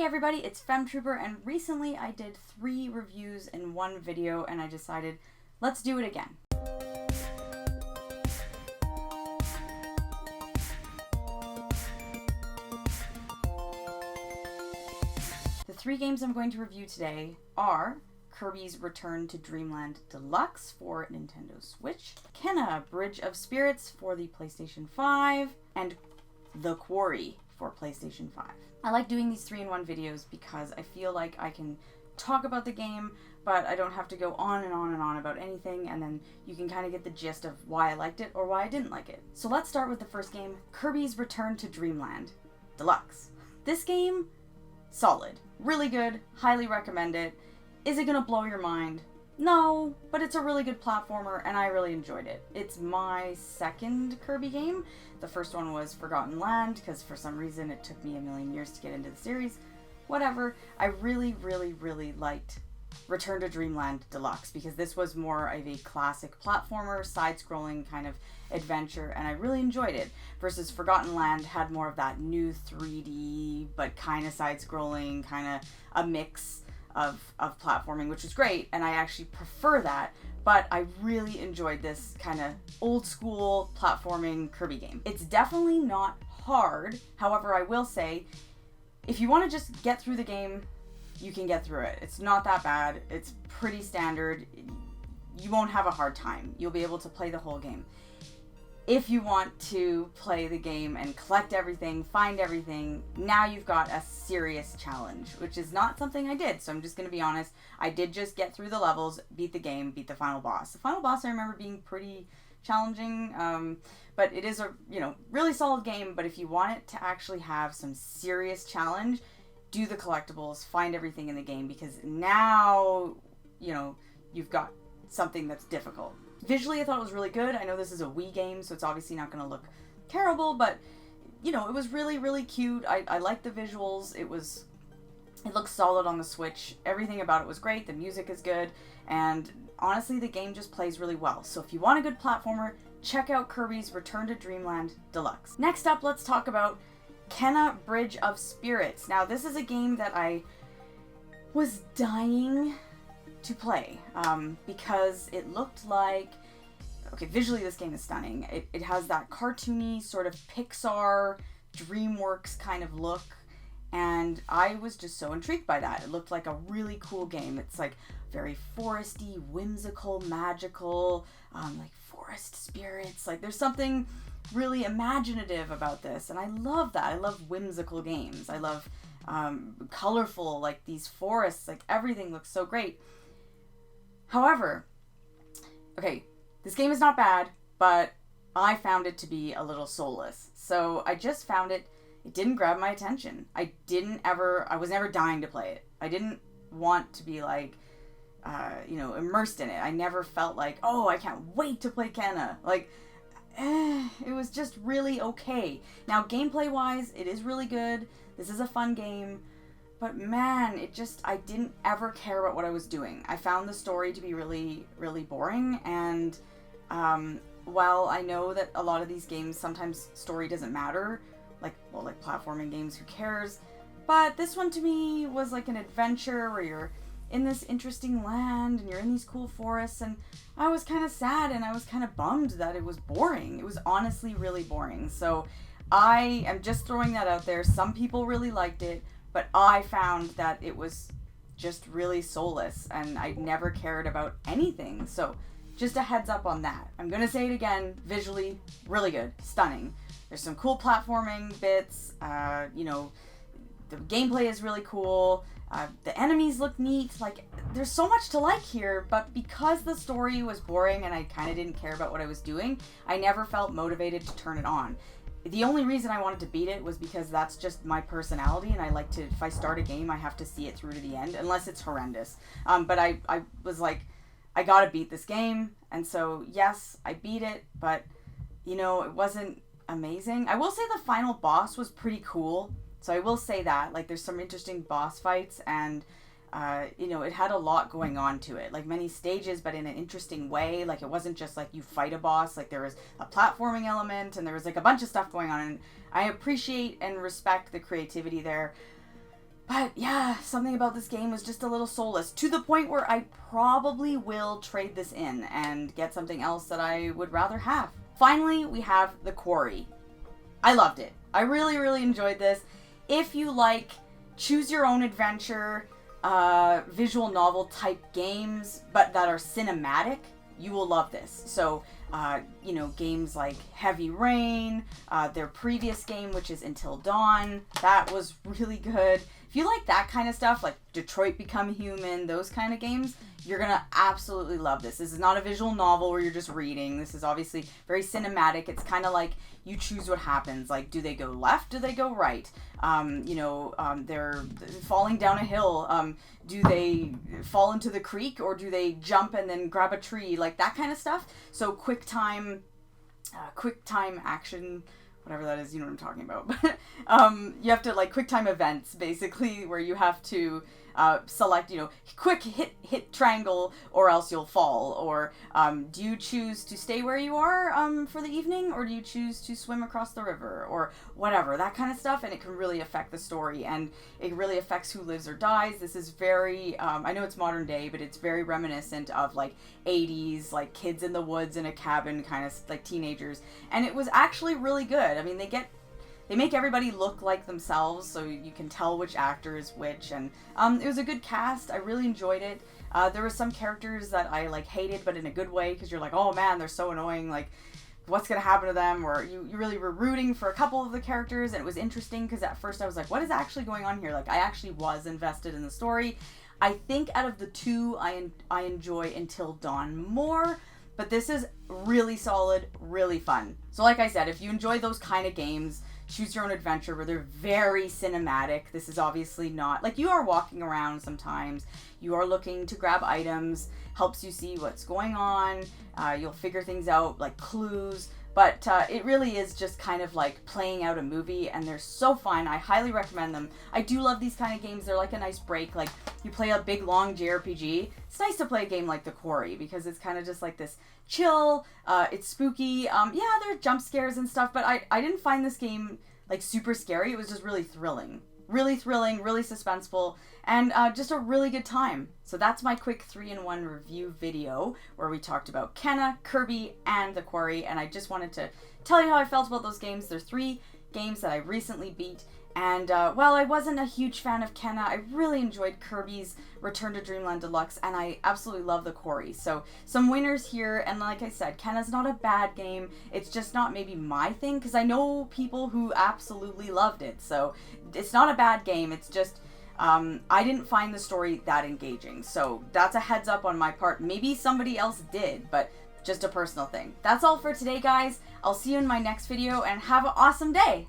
everybody, it's Femtrooper, and recently I did 3 reviews in one video and I decided, let's do it again. The 3 games I'm going to review today are Kirby's Return to Dreamland Deluxe for Nintendo Switch, Kena Bridge of Spirits for the PlayStation 5, and The Quarry for PlayStation 5. I like doing these 3-in-1 videos because I feel like I can talk about the game, but I don't have to go on and on and on about anything, and then you can kind of get the gist of why I liked it or why I didn't like it. So let's start with the first game, Kirby's Return to Dreamland Deluxe. This game, solid. Really good. Highly recommend it. Is it gonna blow your mind? No, but it's a really good platformer and I really enjoyed it. It's my second Kirby game. The first one was Forgotten Land because for some reason it took me a million years to get into the series. Whatever. I really liked Return to Dreamland Deluxe because this was more of a classic platformer, side-scrolling kind of adventure, and I really enjoyed it. Versus Forgotten Land had more of that new 3D, but kind of side-scrolling, kind of a mix of platforming, which was great, and I actually prefer that, but I really enjoyed this kind of old school platforming Kirby game. It's definitely not hard, however I will say, if you want to just get through the game, you can get through it. It's not that bad, it's pretty standard, you won't have a hard time, you'll be able to play the whole game. If you want to play the game and collect everything, find everything, now you've got a serious challenge, which is not something I did. So I'm just going to be honest. I did just get through the levels, beat the game, beat the final boss. The final boss I remember being pretty challenging, but it is a really solid game. But if you want it to actually have some serious challenge, do the collectibles, find everything in the game, because now, you've got something that's difficult. Visually, I thought it was really good. I know this is a Wii game, so it's obviously not going to look terrible, but, it was really cute. I liked the visuals. It looks solid on the Switch. Everything about it was great. The music is good, and honestly, the game just plays really well. So if you want a good platformer, check out Kirby's Return to Dreamland Deluxe. Next up, let's talk about Kena Bridge of Spirits. Now, this is a game that I was dying to play because it looked like, visually this game is stunning. It has that cartoony sort of Pixar, DreamWorks kind of look, and I was just so intrigued by that. It looked like a really cool game. It's like very foresty, whimsical, magical, like forest spirits. Like there's something really imaginative about this, and I love that. I love whimsical games. I love colorful, like these forests, like everything looks so great. However, this game is not bad, but I found it to be a little soulless. So I just found it didn't grab my attention. I was never dying to play it. I didn't want to be like, immersed in it. I never felt like, oh, I can't wait to play Kena. Like, it was just really okay. Now, gameplay-wise, it is really good. This is a fun game. But man, I didn't ever care about what I was doing. I found the story to be really boring, and while I know that a lot of these games, sometimes story doesn't matter, like platforming games, who cares? But this one to me was like an adventure where you're in this interesting land, and you're in these cool forests, and I was kind of sad, and I was kind of bummed that it was boring. It was honestly really boring. So I am just throwing that out there. Some people really liked it, but I found that it was just really soulless, and I never cared about anything. So just a heads up on that. I'm going to say it again, visually, really good, stunning. There's some cool platforming bits, the gameplay is really cool, the enemies look neat, like, there's so much to like here, but because the story was boring and I kind of didn't care about what I was doing, I never felt motivated to turn it on. The only reason I wanted to beat it was because that's just my personality, and I like to, if I start a game, I have to see it through to the end, unless it's horrendous. But I was like, I gotta beat this game, and so, yes, I beat it, but, it wasn't amazing. I will say the final boss was pretty cool, so I will say that. Like, there's some interesting boss fights, and it had a lot going on to it, like many stages, but in an interesting way. Like, it wasn't just like you fight a boss, like there was a platforming element, and there was like a bunch of stuff going on, and I appreciate and respect the creativity there. But But yeah, something about this game was just a little soulless, to the point where I probably will trade this in and get something else that I would rather have. Finally, we have the Quarry. I loved it. I really, really enjoyed this. If you like choose your own adventure, visual novel type games, but that are cinematic, you will love this. So, you know, games like Heavy Rain, their previous game, which is Until Dawn, that was really good. If you like that kind of stuff, like Detroit Become Human, those kind of games, you're gonna absolutely love this. This is not a visual novel where you're just reading. This is obviously very cinematic. It's kind of like you choose what happens. Like, do they go left? Do they go right? They're falling down a hill. Do they fall into the creek, or do they jump and then grab a tree? Like that kind of stuff. So quick time action, whatever that is, you know what I'm talking about. You have to, like, quick time events, basically, where you have to select, you know, quick hit triangle or else you'll fall. Or do you choose to stay where you are for the evening, or do you choose to swim across the river, or whatever, that kind of stuff. And it can really affect the story, and it really affects who lives or dies. This is very, I know it's modern day, but it's very reminiscent of like 80s, like kids in the woods in a cabin, kind of like teenagers. And it was actually really good. I mean, they make everybody look like themselves, so you can tell which actor is which, and it was a good cast. I really enjoyed it. There were some characters that I like hated, but in a good way, because you're like, oh man, they're so annoying, like what's gonna happen to them? Or you really were rooting for a couple of the characters, and it was interesting because at first I was like, what is actually going on here? Like, I actually was invested in the story. I think out of the two, I enjoy Until Dawn more, but this is really solid, really fun. So like I said, if you enjoy those kind of games, choose your own adventure where they're very cinematic. This is obviously not, like, you are walking around sometimes, you are looking to grab items, helps you see what's going on, you'll figure things out, like clues, but it really is just kind of like playing out a movie, and they're so fun. I highly recommend them. I do love these kind of games. They're like a nice break. Like, you play a big long JRPG, it's nice to play a game like the Quarry, because it's kind of just like this chill, it's spooky, yeah, there are jump scares and stuff, but I didn't find this game like super scary. It was just really thrilling, really suspenseful, and just a really good time. So that's my quick 3-in-1 review video where we talked about Kenna, Kirby, and the Quarry, and I just wanted to tell you how I felt about those games. They're 3 games that I recently beat, and while I wasn't a huge fan of Kenna, I really enjoyed Kirby's Return to Dreamland Deluxe, and I absolutely love the Quarry. So some winners here, and like I said, Kenna's not a bad game. It's just not maybe my thing, because I know people who absolutely loved it. So it's not a bad game. It's just I didn't find the story that engaging. So that's a heads up on my part. Maybe somebody else did, but just a personal thing. That's all for today, guys. I'll see you in my next video, and have an awesome day.